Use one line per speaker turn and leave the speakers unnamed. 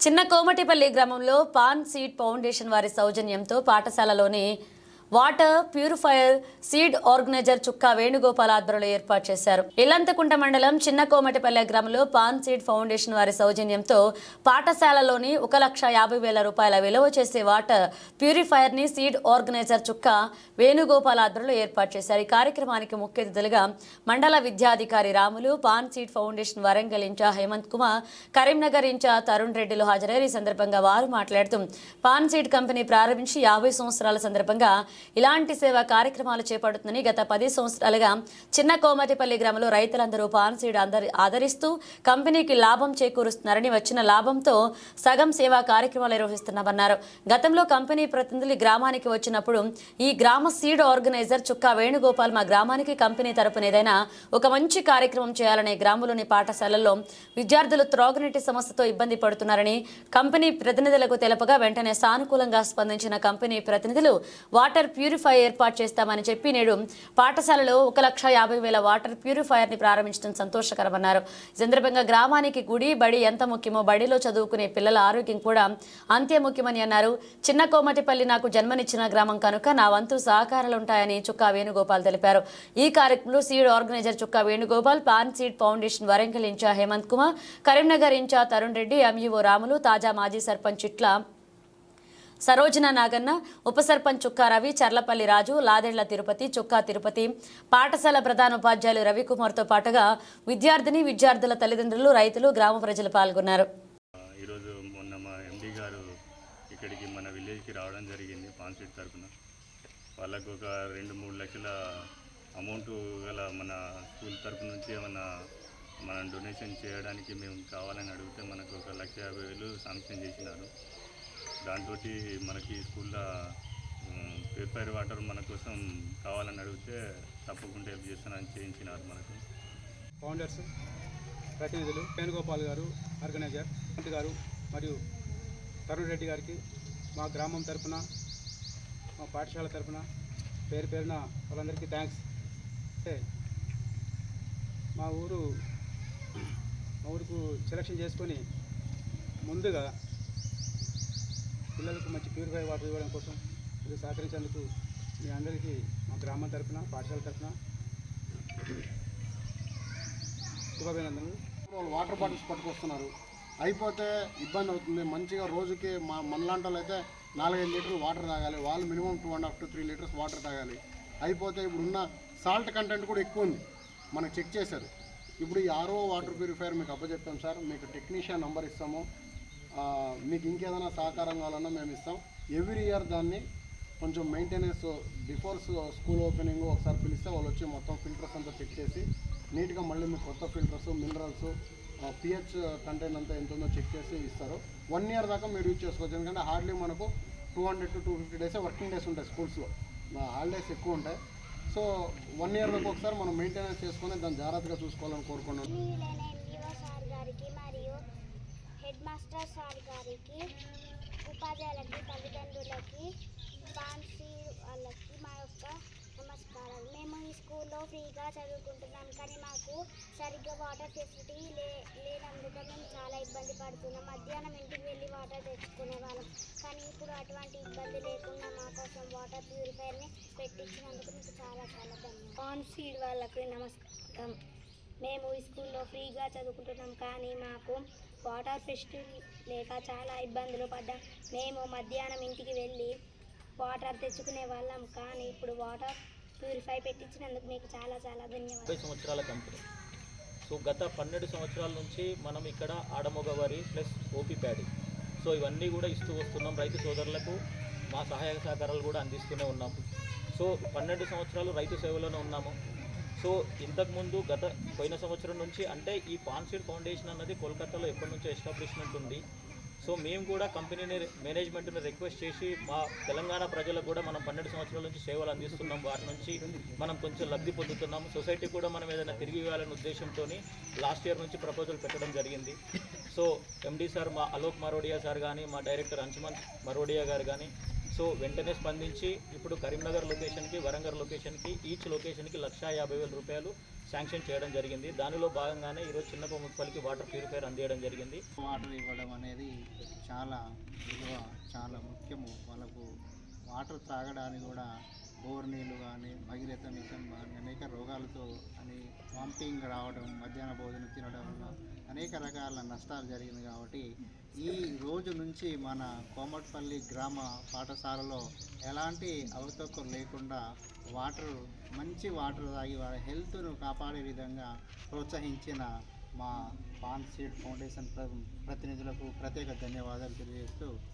చిన్న కోమటిపల్లి గ్రామంలో pan seed foundation వారి సౌజన్యంతో పాఠశాలలోని water purifier seed organizer Chukka Venugopal ఆధ్వర్యంలో ఏర్పాటు చేశారు. ఇల్లంతకుంట మండలం చిన్న కోమటిపల్లి గ్రామంలో పాన్ సీడ్ ఫౌండేషన్ వారి సౌజన్యంతో పాఠశాలలోని 1,50,000 రూపాయల విలువ చేసే వాటర్ ప్యూరిఫైయర్ ని సీడ్ ఆర్గనైజర్ చుక్కా వేణుగోపాల్ ఆధ్వర్యంలో ఏర్పాటు చేశారు. ఈ కార్యక్రమానికి ముఖ్య అతిథులుగా మండల విద్యాధికారి Ramulu, pan seed foundation Warangal in-charge Hemant Kumar, Karimnagar in-charge Tarun రెడ్డిలు హాజరయ్యారు. ఈ సందర్భంగా వారు మాట్లాడుతూ పాన్ సీడ్ కంపెనీ ప్రారంభించి 50 సంవత్సరాల సందర్భంగా ఇలాంటి సేవా కార్యక్రమాలు చేపడుతుందని, గత 10 సంవత్సరాలుగా చిన్న కోమటిపల్లి గ్రామంలో రైతులందరూ పాన్ సీడ్ ఆదరిస్తూ కంపెనీకి లాభం చేకూరుస్తున్నారని, వచ్చిన లాభంతో సగం సేవా కార్యక్రమాలు నిర్వహిస్తున్నామన్నారు. గతంలో కంపెనీ ప్రతినిధులు గ్రామానికి వచ్చినప్పుడు ఈ గ్రామ సీడ్ ఆర్గనైజర్ చుక్కా వేణుగోపాల్ మా గ్రామానికి కంపెనీ తరపున ఏదైనా ఒక మంచి కార్యక్రమం చేయాలనే గ్రామంలోని పాఠశాలల్లో విద్యార్థులు త్రాగునీటి సమస్యతో ఇబ్బంది పడుతున్నారని కంపెనీ ప్రతినిధులకు తెలపగా వెంటనే సానుకూలంగా స్పందించిన కంపెనీ ప్రతినిధులు వాటర్ ప్యూరిఫైయర్ ఏర్పాటు చేస్తామని చెప్పి నేడు పాఠశాలలో 1,50,000 వాటర్ ప్యూరిఫైయర్ ని ప్రారంభించడం సంతోషకరమన్నారు. ఈ సందర్భంగా గ్రామానికి గుడి బడి ఎంత ముఖ్యమో బడిలో చదువుకునే పిల్లల ఆరోగ్యం కూడా అంతే ముఖ్యమని అన్నారు. చిన్న కోమటిపల్లి నాకు జన్మనిచ్చిన గ్రామం కనుక నా వంతు సహకారాలు ఉంటాయని చుక్కా వేణుగోపాల్ తెలిపారు. ఈ కార్యక్రమంలో seed organizer Chukka Venugopal, pan seed foundation Warangal in-charge Hemant Kumar, Karimnagar in-charge Tarun Reddy, MEO Ramulu, తాజా మాజీ సర్పంచ్ చిట్ల సరోజన నాగన్న, ఉప సర్పంచ్ చుక్కా రవి, చర్లపల్లి రాజు, లాదెళ్ల తిరుపతి, చుక్కా తిరుపతి, పాఠశాల ప్రధాన ఉపాధ్యాయులు రవికుమార్తో పాటుగా విద్యార్థుల తల్లిదండ్రులు, రైతులు, గ్రామ ప్రజలు పాల్గొన్నారు.
ఈరోజు మొన్న మా ఎండి గారు ఇక్కడికి మన విలేజ్కి రావడం జరిగింది. పాన్ సీడ్ తరఫున వాళ్ళకు ఒక 2-3 లక్షల అమౌంట్ గల మన స్కూల్ తరఫు నుంచి ఏమన్నా మనం డొనేషన్ చేయడానికి మేము కావాలని అడిగితే మనకు 1,50,000 శాంక్షన్ చేసినారు. దాంతో మనకి స్కూల్లో ప్యూరిఫైర్ వాటర్ మన కోసం కావాలని అడిగితే తప్పకుండా హెల్ప్ చేస్తానని చేయించినారు. మనకు
ఫౌండర్స్ ప్రతినిధులు వేణుగోపాల్ గారు, ఆర్గనైజర్ గారు మరియు తరుణ్ రెడ్డి గారికి మా గ్రామం తరఫున, మా పాఠశాల తరఫున పేరున వాళ్ళందరికీ థ్యాంక్స్. అంటే మా ఊరుకు సెలక్షన్ చేసుకొని ముందుగా పిల్లలకు మంచి ప్యూరిఫై వాటర్ ఇవ్వడం కోసం ఇది సహకరించేందుకు మీ అందరికీ మా గ్రామం తరఫున, పాఠశాల తరఫున శుభాభినందనలు.
వాటర్ బాటిల్స్ పట్టుకొస్తున్నారు, అయిపోతే ఇబ్బంది అవుతుంది. మంచిగా రోజుకి మనలాంటి వాళ్ళు అయితే 4-5 లీటర్లు వాటర్ తాగాలి, వాళ్ళు మినిమం 2.5 to 3 లీటర్స్ వాటర్ తాగాలి. అయిపోతే ఇప్పుడున్న సాల్ట్ కంటెంట్ కూడా ఎక్కువ ఉంది, మనకు చెక్ చేశారు. ఇప్పుడు ఈ RO వాటర్ ప్యూరిఫైయర్ మీకు అప్పచెప్పాం సార్, మీకు టెక్నీషియన్ నంబర్ ఇస్తాము, మీకు ఇంకేదైనా సహకారం కావాలన్నా మేము ఇస్తాం. ఎవ్రీ ఇయర్ దాన్ని కొంచెం మెయింటెనెన్స్ బిఫోర్ స్కూల్ ఓపెనింగ్ ఒకసారి పిలిస్తే వాళ్ళు వచ్చి మొత్తం ఫిల్టర్స్ అంతా చెక్ చేసి నీట్గా మళ్ళీ మీకు కొత్త ఫిల్టర్స్, మినరల్స్, pH కంటెంట్ అంతా ఎంత ఉందో చెక్ చేసి ఇస్తారు. 1 year దాకా మీరు యూజ్ చేసుకోవచ్చు. ఎందుకంటే హార్డ్లీ మనకు 200 to 250 డేస్ వర్కింగ్ డేస్ ఉంటాయి స్కూల్స్లో, హాలిడేస్ ఎక్కువ ఉంటాయి. సో 1 year దాకా ఒకసారి మనం మెయింటెనెన్స్ చేసుకొని దాన్ని జాగ్రత్తగా చూసుకోవాలని కోరుకున్నాను.
హెడ్ మాస్టర్ సార్ గారికి, ఉపాధ్యాయులకి, తల్లిదండ్రులకి, పాన్సీ వాళ్ళకి మా యొక్క నమస్కారాలు. మేము ఈ స్కూల్లో ఫ్రీగా చదువుకుంటున్నాం, కానీ మాకు సరిగ్గా వాటర్ ఫెసిలిటీ లేనందుకు మేము చాలా ఇబ్బంది పడుతున్నాం. మధ్యాహ్నం ఇంటికి వెళ్ళి వాటర్ తెచ్చుకునే వాళ్ళం, కానీ ఇప్పుడు అటువంటి ఇబ్బంది లేకుండా మా కోసం వాటర్ ప్యూరిఫైయర్ని పెట్టించినందుకు మీకు చాలా ధన్యవాదాలు. పాన్ సీడ్ వాళ్ళకి నమస్కారం. మేము ఈ స్కూల్లో ఫ్రీగా చదువుకుంటున్నాం, కానీ మాకు వాటర్ ఫెసిలిటీ లేక చాలా ఇబ్బందులు పడ్డాం. మేము మధ్యాహ్నం ఇంటికి వెళ్ళి వాటర్ తెచ్చుకునే వాళ్ళం, కానీ ఇప్పుడు వాటర్ ప్యూరిఫై పెట్టించినందుకు మీకు చాలా ధన్యవాదాలు.
50 సంవత్సరాల కంపెనీ. సో గత 12 సంవత్సరాల నుంచి మనం ఇక్కడ ఆడమగవారి ప్లస్ ఓపీ ప్యాడీ, సో ఇవన్నీ కూడా ఇస్తూ వస్తున్నాం. రైతు సోదరులకు మా సహాయ సహకారాలు కూడా అందిస్తూనే ఉన్నాము. సో 12 సంవత్సరాలు రైతు సేవలోనే ఉన్నాము. సో ఇంతకుముందు పోయిన సంవత్సరం నుంచి, అంటే ఈ పాన్ సీడ్ ఫౌండేషన్ అన్నది కోల్కతాలో ఎప్పటి నుంచో ఎస్టాబ్లిష్మెంట్ ఉంది. సో మేము కూడా కంపెనీని మేనేజ్మెంట్ని రిక్వెస్ట్ చేసి మా తెలంగాణ ప్రజలకు కూడా మనం 12 సంవత్సరాల నుంచి సేవలు అందిస్తున్నాం, వాటి నుంచి మనం కొంచెం లబ్ధి పొందుతున్నాము. సొసైటీ కూడా మనం ఏదైనా తిరిగి ఇవ్వాలనే ఉద్దేశంతో లాస్ట్ ఇయర్ నుంచి ప్రపోజల్ పెట్టడం జరిగింది. సో ఎండి సార్, మా అలోక్ మరోడియా సార్ కానీ, మా డైరెక్టర్ అంశుమన్ మరోడియా గారు కానీ సో వెంటనే స్పందించి ఇప్పుడు కరీంనగర్ లొకేషన్కి, వరంగల్ లొకేషన్కి, ఈచ్ లొకేషన్కి 1,50,000 రూపాయలు శాంక్షన్ చేయడం జరిగింది. దానిలో భాగంగానే ఈరోజు చిన్నప మున్సిపల్కి వాటర్ ప్యూరిఫైయర్ అందించడం జరిగింది.
వాటర్ ఇవ్వడం అనేది చాలా విలువ, చాలా ముఖ్యము. వాళ్ళకు వాటర్ తాగడానికి కూడా బోర్ నీళ్ళు కానీ, భగీరథ మిషన్ కానీ అనేక రోగాలతో అని వామిటింగ్ రావడం, మధ్యాహ్న భోజనం తినడం వల్ల అనేక రకాల నష్టాలు జరిగింది. కాబట్టి ఈ రోజు నుంచి మన కోమటిపల్లి గ్రామ పాఠశాలలో ఎలాంటి అవతక్కువ లేకుండా మంచి వాటర్ తాగి వారి హెల్త్ను కాపాడే విధంగా ప్రోత్సహించిన మా పాన్ సీడ్ ఫౌండేషన్ ప్రతినిధులకు ప్రత్యేక ధన్యవాదాలు తెలియజేస్తూ